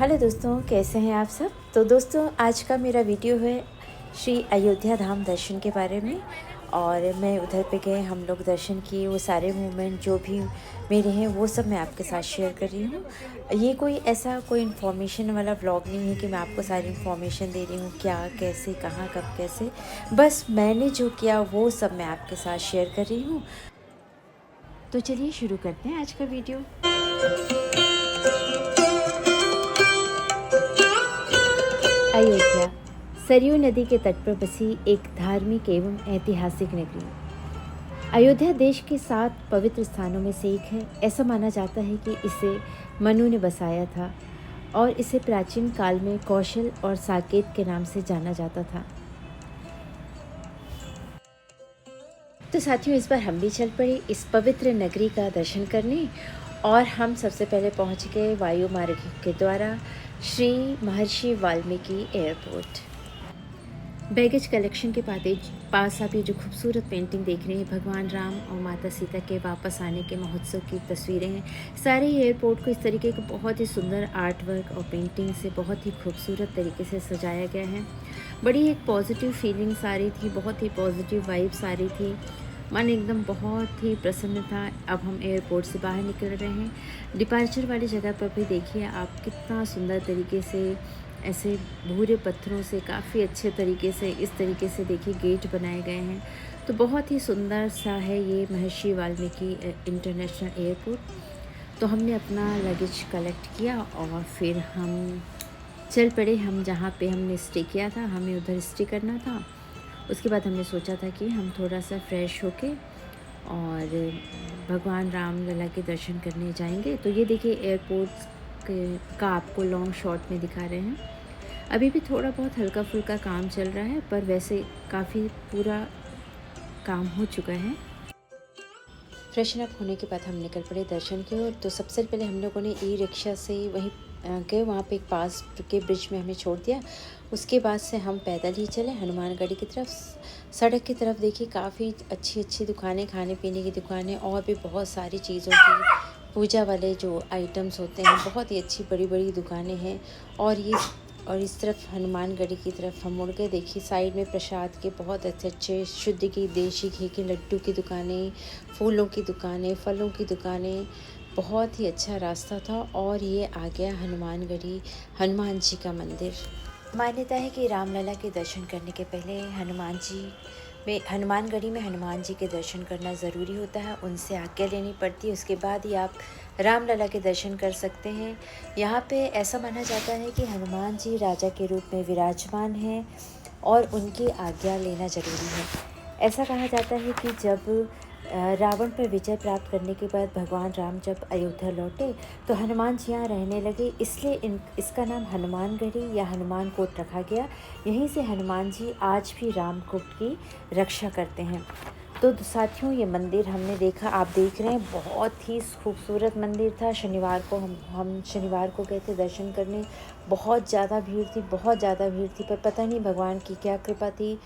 Hello दोस्तों, कैसे हैं आप सब। तो दोस्तों, आज का मेरा वीडियो है श्री अयोध्या धाम दर्शन के बारे में। और मैं उधर पे गए, हम लोग दर्शन किए, वो सारे मोमेंट जो भी मेरे हैं वो सब मैं आपके साथ शेयर कर रही हूँ। ये कोई ऐसा कोई इन्फॉर्मेशन वाला व्लॉग नहीं है कि मैं आपको सारी इन्फॉर्मेशन दे रही हूँ, क्या कैसे कहाँ कब कैसे। बस मैंने जो किया वो सब मैं आपके साथ शेयर कर रही हूँ। तो चलिए शुरू करते हैं आज का वीडियो। अयोध्या सरयू नदी के तट पर बसी एक धार्मिक एवं ऐतिहासिक नगरी। अयोध्या देश के 7 पवित्र स्थानों में से एक है। ऐसा माना जाता है कि इसे मनु ने बसाया था और इसे प्राचीन काल में कौशल और साकेत के नाम से जाना जाता था। तो साथियों, इस बार हम भी चल पड़े इस पवित्र नगरी का दर्शन करने। और हम सबसे पहले पहुंच गए वायु मार्ग के द्वारा श्री महर्षि वाल्मीकि एयरपोर्ट। बैगेज कलेक्शन के पास आप ये जो खूबसूरत पेंटिंग देख रहे हैं, भगवान राम और माता सीता के वापस आने के महोत्सव की तस्वीरें हैं। सारे एयरपोर्ट को इस तरीके का बहुत ही सुंदर आर्ट वर्क और पेंटिंग से बहुत ही खूबसूरत तरीके से सजाया गया है। बड़ी एक पॉजिटिव फीलिंग्स आ रही थी, बहुत ही पॉजिटिव वाइब्स आ रही थी। मन एकदम बहुत ही प्रसन्न था। अब हम एयरपोर्ट से बाहर निकल रहे हैं। डिपार्चर वाली जगह पर भी देखिए आप, कितना सुंदर तरीके से ऐसे भूरे पत्थरों से काफ़ी अच्छे तरीके से इस तरीके से देखिए गेट बनाए गए हैं। तो बहुत ही सुंदर सा है ये महर्षि वाल्मीकि इंटरनेशनल एयरपोर्ट। तो हमने अपना लगेज कलेक्ट किया और फिर हम चल पड़े। हम जहाँ पे हमने स्टे किया था, हमें उधर स्टे करना था। उसके बाद हमने सोचा था कि हम थोड़ा सा फ्रेश होके और भगवान राम लला के दर्शन करने जाएंगे। तो ये देखिए एयरपोर्ट का आपको लॉन्ग शॉट में दिखा रहे हैं। अभी भी थोड़ा बहुत हल्का फुल्का काम चल रहा है, पर वैसे काफ़ी पूरा काम हो चुका है। फ्रेशन अप होने के बाद हम निकल पड़े दर्शन की ओर। तो सबसे पहले हम लोगों ने ई रिक्शा से वहीं गए, वहाँ पे एक पास के ब्रिज में हमें छोड़ दिया। उसके बाद से हम पैदल ही चले हनुमानगढ़ी की तरफ। सड़क की तरफ देखिए काफ़ी अच्छी अच्छी दुकानें, खाने पीने की दुकानें और भी बहुत सारी चीज़ों की पूजा वाले जो आइटम्स होते हैं, बहुत ही अच्छी बड़ी बड़ी दुकानें हैं। और इस तरफ हनुमानगढ़ी की तरफ हम मुड़ गए। देखिए साइड में प्रसाद के बहुत अच्छे अच्छे शुद्ध की देशी घी के लड्डू की दुकानें, फूलों की दुकानें, फलों की दुकानें। बहुत ही अच्छा रास्ता था। और ये आ गया हनुमानगढ़ी हनुमान जी का मंदिर। मान्यता है कि रामलला के दर्शन करने के पहले हनुमानगढ़ी में हनुमान जी के दर्शन करना ज़रूरी होता है। उनसे आज्ञा लेनी पड़ती है, उसके बाद ही आप रामलला के दर्शन कर सकते हैं। यहाँ पे ऐसा माना जाता है कि हनुमान जी राजा के रूप में विराजमान हैं और उनकी आज्ञा लेना ज़रूरी है। ऐसा कहा जाता है कि जब रावण पर विजय प्राप्त करने के बाद भगवान राम जब अयोध्या लौटे तो हनुमान जी यहाँ रहने लगे, इसलिए इसका नाम हनुमानगढ़ी या हनुमान कोट रखा गया। यहीं से हनुमान जी आज भी रामकोट की रक्षा करते हैं। तो साथियों, ये मंदिर हमने देखा, आप देख रहे हैं, बहुत ही खूबसूरत मंदिर था। शनिवार को हम शनिवार को गए थे दर्शन करने। बहुत ज़्यादा भीड़ थी, बहुत ज़्यादा भीड़ थी, पर पता नहीं भगवान की क्या कृपा थी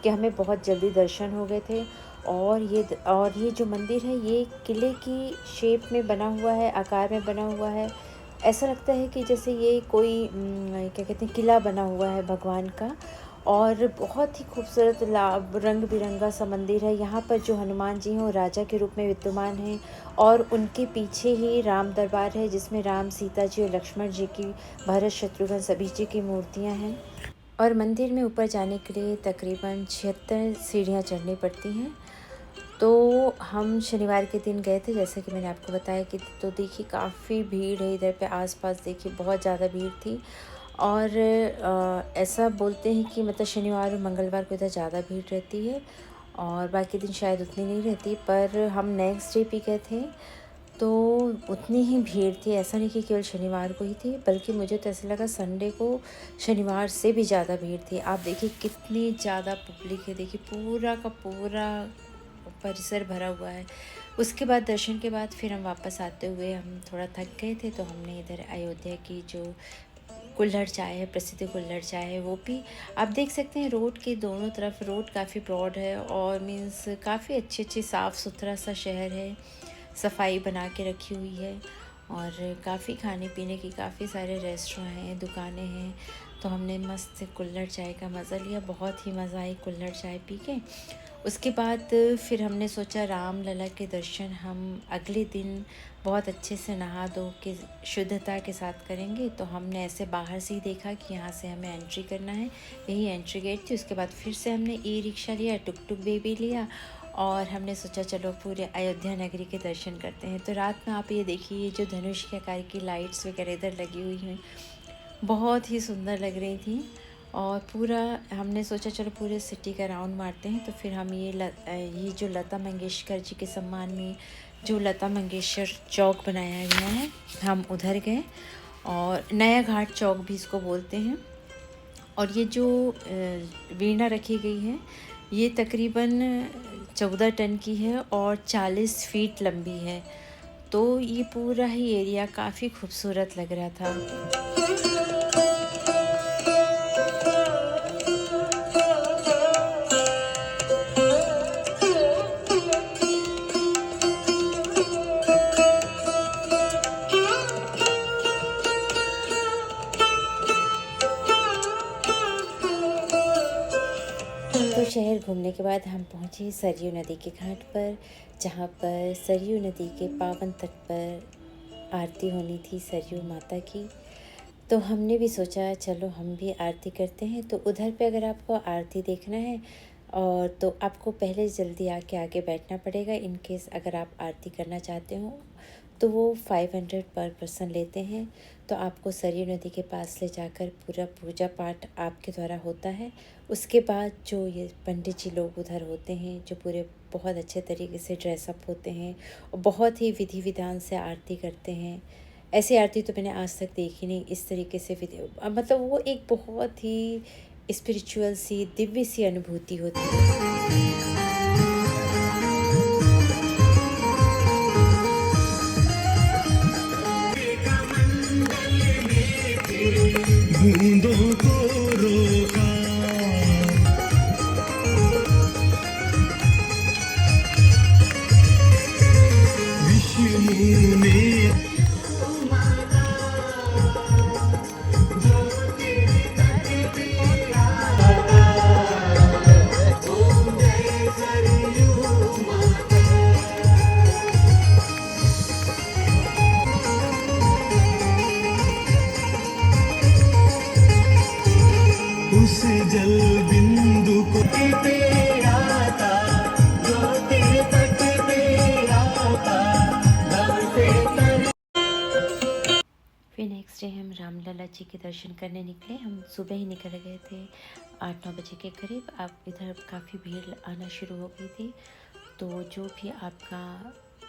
कि हमें बहुत जल्दी दर्शन हो गए थे। और ये जो मंदिर है ये किले की शेप में बना हुआ है, आकार में बना हुआ है। ऐसा लगता है कि जैसे ये कोई क्या कहते हैं, किला बना हुआ है भगवान का। और बहुत ही खूबसूरत रंग बिरंगा सा मंदिर है। यहाँ पर जो हनुमान जी हैं वो राजा के रूप में विद्यमान हैं और उनके पीछे ही राम दरबार है, जिसमें राम, सीता जी और लक्ष्मण जी की, भरत, शत्रुघ्न सभी जी की मूर्तियाँ हैं। और मंदिर में ऊपर जाने के लिए तकरीबन 76 सीढ़ियाँ चढ़नी पड़ती हैं। तो हम शनिवार के दिन गए थे, जैसे कि मैंने आपको बताया कि, तो देखिए काफ़ी भीड़ है इधर पे, आसपास देखिए बहुत ज़्यादा भीड़ थी। और ऐसा बोलते हैं कि मतलब शनिवार और मंगलवार को इधर ज़्यादा भीड़ रहती है और बाकी दिन शायद उतनी नहीं रहती। पर हम नेक्स्ट डे भी गए थे तो उतनी ही भीड़ थी। ऐसा नहीं कि केवल शनिवार को ही थी, बल्कि मुझे तो ऐसा लगा संडे को शनिवार से भी ज़्यादा भीड़ थी। आप देखिए कितनी ज़्यादा पब्लिक है, देखिए पूरा का पूरा परिसर भरा हुआ है। उसके बाद दर्शन के बाद फिर हम वापस आते हुए हम थोड़ा थक गए थे, तो हमने इधर अयोध्या की जो कुल्हड़ चाय है, प्रसिद्ध कुल्हड़ चाय है, वो भी आप देख सकते हैं। रोड के दोनों तरफ रोड काफ़ी ब्रॉड है और मीन्स काफ़ी अच्छी साफ़ सुथरा सा शहर है, सफाई बना के रखी हुई है। और काफ़ी खाने पीने की काफ़ी सारे रेस्टोरेंट हैं, दुकानें हैं। तो हमने मस्त कुल्हड़ चाय का मज़ा लिया, बहुत ही मज़ा आई कुल्हड़ चाय पी के। उसके बाद फिर हमने सोचा राम लला के दर्शन हम अगले दिन बहुत अच्छे से नहा धो के शुद्धता के साथ करेंगे। तो हमने ऐसे बाहर से ही देखा कि यहाँ से हमें एंट्री करना है, यही एंट्री गेट थी। उसके बाद फिर से हमने ई रिक्शा लिया, टुक टुक भी लिया और हमने सोचा चलो पूरे अयोध्या नगरी के दर्शन करते हैं। तो रात में आप ये देखिए जो धनुष के आकार की लाइट्स वगैरह इधर लगी हुई हैं, बहुत ही सुंदर लग रही थी। और पूरा हमने सोचा चलो पूरे सिटी का राउंड मारते हैं। तो फिर हम ये जो लता मंगेशकर जी के सम्मान में जो लता मंगेशकर चौक बनाया गया है, हम उधर गए। और नया घाट चौक भी इसको बोलते हैं। और ये जो वीणा रखी गई है ये तकरीबन 14 टन की है और 40 फीट लंबी है। तो ये पूरा ही एरिया काफ़ी खूबसूरत लग रहा था। तो शहर घूमने के बाद हम पहुँचे सरयू नदी के घाट पर, जहाँ पर सरयू नदी के पावन तट पर आरती होनी थी सरयू माता की। तो हमने भी सोचा चलो हम भी आरती करते हैं। तो उधर पे अगर आपको आरती देखना है और तो आपको पहले जल्दी आगे बैठना पड़ेगा। इन केस अगर आप आरती करना चाहते हो तो वो 500 पर पर्सन लेते हैं। तो आपको सरयू नदी के पास ले जाकर पूरा पूजा पाठ आपके द्वारा होता है। उसके बाद जो ये पंडित जी लोग उधर होते हैं जो पूरे बहुत अच्छे तरीके से ड्रेसअप होते हैं और बहुत ही विधि विधान से आरती करते हैं। ऐसी आरती तो मैंने आज तक देखी नहीं, इस तरीके से विधि मतलब वो एक बहुत ही स्पिरिचुअल सी दिव्य सी अनुभूति होती है। बूंदों को रोका, विष्णु ने उस जल बिंदु को फिर नेक्स्ट डे हम रामलला जी के दर्शन करने निकले। हम सुबह ही निकल गए थे 8-9 बजे के करीब। अब इधर काफ़ी भीड़ आना शुरू हो गई थी। तो जो भी आपका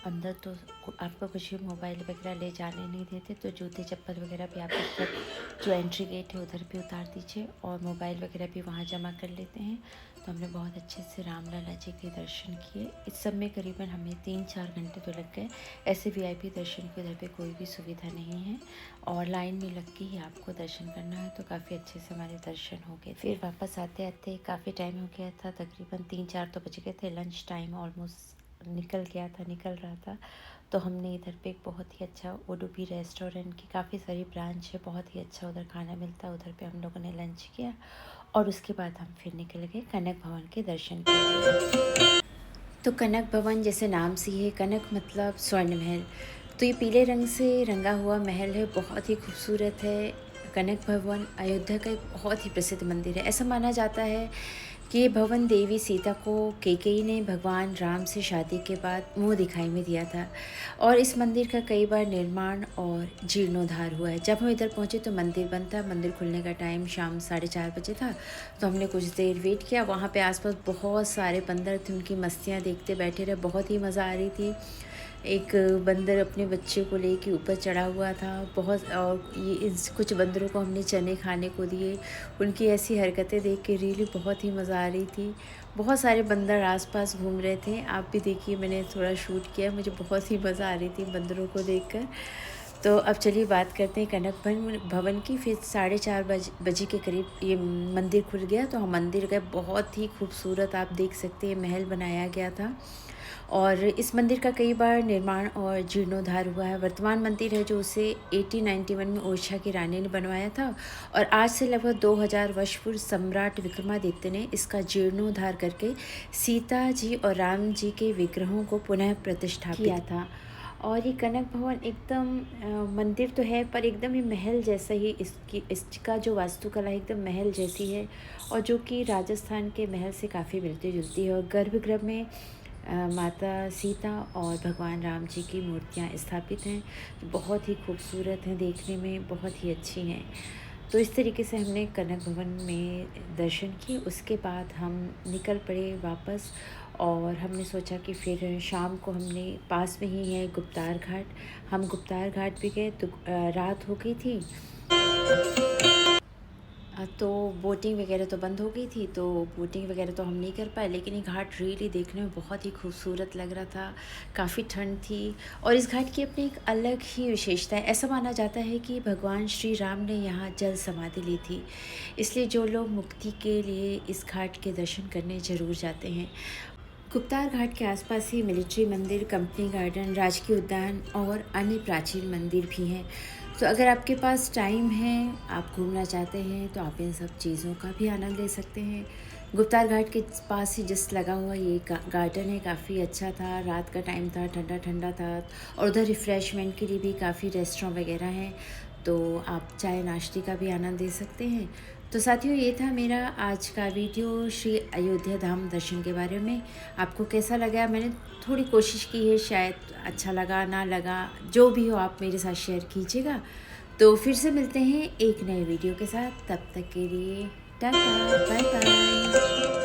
अंदर तो आपको कुछ भी मोबाइल वगैरह ले जाने नहीं देते। तो जूते चप्पल वगैरह भी आप ऊपर जो एंट्री गेट है उधर भी उतार दीजिए और मोबाइल वगैरह भी वहाँ जमा कर लेते हैं। तो हमने बहुत अच्छे से रामलला जी के दर्शन किए। इस सब में करीबन हमें 3-4 घंटे तो लग गए। ऐसे वीआईपी दर्शन के उधर पे कोई भी सुविधा नहीं है और लाइन में लग के ही आपको दर्शन करना है। तो काफ़ी अच्छे से हमारे दर्शन हो गए। फिर वापस आते आते काफ़ी टाइम हो गया था, तकरीबन 3-4 तो बज गए थे। लंच टाइम ऑलमोस्ट निकल रहा था। तो हमने इधर पे एक बहुत ही अच्छा उडुपी रेस्टोरेंट की काफ़ी सारी ब्रांच है, बहुत ही अच्छा उधर खाना मिलता है। उधर पे हम लोगों ने लंच किया और उसके बाद हम फिर निकल गए कनक भवन के दर्शन के लिए। तो कनक भवन जैसे नाम से ही है, कनक मतलब स्वर्ण महल। तो ये पीले रंग से रंगा हुआ महल है, बहुत ही खूबसूरत है। कनक भवन अयोध्या का एक बहुत ही प्रसिद्ध मंदिर है। ऐसा माना जाता है कि ये भवन देवी सीता को कैकेयी ने भगवान राम से शादी के बाद मुँह दिखाई में दिया था। और इस मंदिर का कई बार निर्माण और जीर्णोद्धार हुआ है। जब हम इधर पहुँचे तो मंदिर बंद था। मंदिर खुलने का टाइम शाम 4:30 बजे था। तो हमने कुछ देर वेट किया। वहाँ पे आसपास बहुत सारे बंदर थे, उनकी मस्तियाँ देखते बैठे रहे, बहुत ही मज़ा आ रही थी। एक बंदर अपने बच्चे को लेके ऊपर चढ़ा हुआ था बहुत। और ये कुछ बंदरों को हमने चने खाने को दिए। उनकी ऐसी हरकतें देख के रियली बहुत ही मज़ा आ रही थी। बहुत सारे बंदर आसपास घूम रहे थे। आप भी देखिए, मैंने थोड़ा शूट किया, मुझे बहुत ही मज़ा आ रही थी बंदरों को देखकर। तो अब चलिए बात करते हैं कनक भवन की। फिर 4:30 बजे के करीब ये मंदिर खुल गया। तो हम मंदिर गए। बहुत ही खूबसूरत आप देख सकते हैं महल बनाया गया था और इस मंदिर का कई बार निर्माण और जीर्णोद्धार हुआ है। वर्तमान मंदिर है जो उसे 1891 में ओडिशा की रानी ने बनवाया था और आज से लगभग 2000 वर्ष पूर्व सम्राट विक्रमादित्य ने इसका जीर्णोद्धार करके सीता जी और राम जी के विग्रहों को पुनः प्रतिष्ठापित किया था। और ये कनक भवन एकदम मंदिर तो है पर एकदम ही महल जैसा ही इसका जो वास्तुकला है एकदम महल जैसी है और जो कि राजस्थान के महल से काफ़ी मिलती जुलती है। और गर्भगृह में माता सीता और भगवान राम जी की मूर्तियाँ स्थापित हैं जो बहुत ही खूबसूरत हैं, देखने में बहुत ही अच्छी हैं। तो इस तरीके से हमने कनक भवन में दर्शन किए। उसके बाद हम निकल पड़े वापस और हमने सोचा कि फिर शाम को हमने पास में ही है गुप्तार घाट, हम गुप्तार घाट भी गए तो रात हो गई थी तो बोटिंग वगैरह तो बंद हो गई थी, तो बोटिंग वगैरह तो हम नहीं कर पाए। लेकिन ये घाट रियली देखने में बहुत ही खूबसूरत लग रहा था, काफ़ी ठंड थी और इस घाट की अपनी एक अलग ही विशेषता है। ऐसा माना जाता है कि भगवान श्री राम ने यहाँ जल समाधि ली थी, इसलिए जो लोग मुक्ति के लिए इस घाट के दर्शन करने ज़रूर जाते हैं। गुप्तार घाट के आसपास ही मिलिट्री मंदिर, कंपनी गार्डन, राजकीय उद्यान और अन्य प्राचीन मंदिर भी हैं। तो अगर आपके पास टाइम है, आप घूमना चाहते हैं तो आप इन सब चीज़ों का भी आनंद ले सकते हैं। गुप्तार घाट के पास ही जस्ट लगा हुआ ये गार्डन है, काफ़ी अच्छा था। रात का टाइम था, ठंडा ठंडा था और उधर रिफ़्रेशमेंट के लिए भी काफ़ी रेस्टोरेंट वगैरह हैं, तो आप चाय नाश्ते का भी आनंद ले सकते हैं। तो साथियों, ये था मेरा आज का वीडियो श्री अयोध्या धाम दर्शन के बारे में। आपको कैसा लगा? मैंने थोड़ी कोशिश की है, शायद अच्छा लगा ना लगा, जो भी हो आप मेरे साथ शेयर कीजिएगा। तो फिर से मिलते हैं एक नए वीडियो के साथ, तब तक के लिए टाटा, बाय बाय।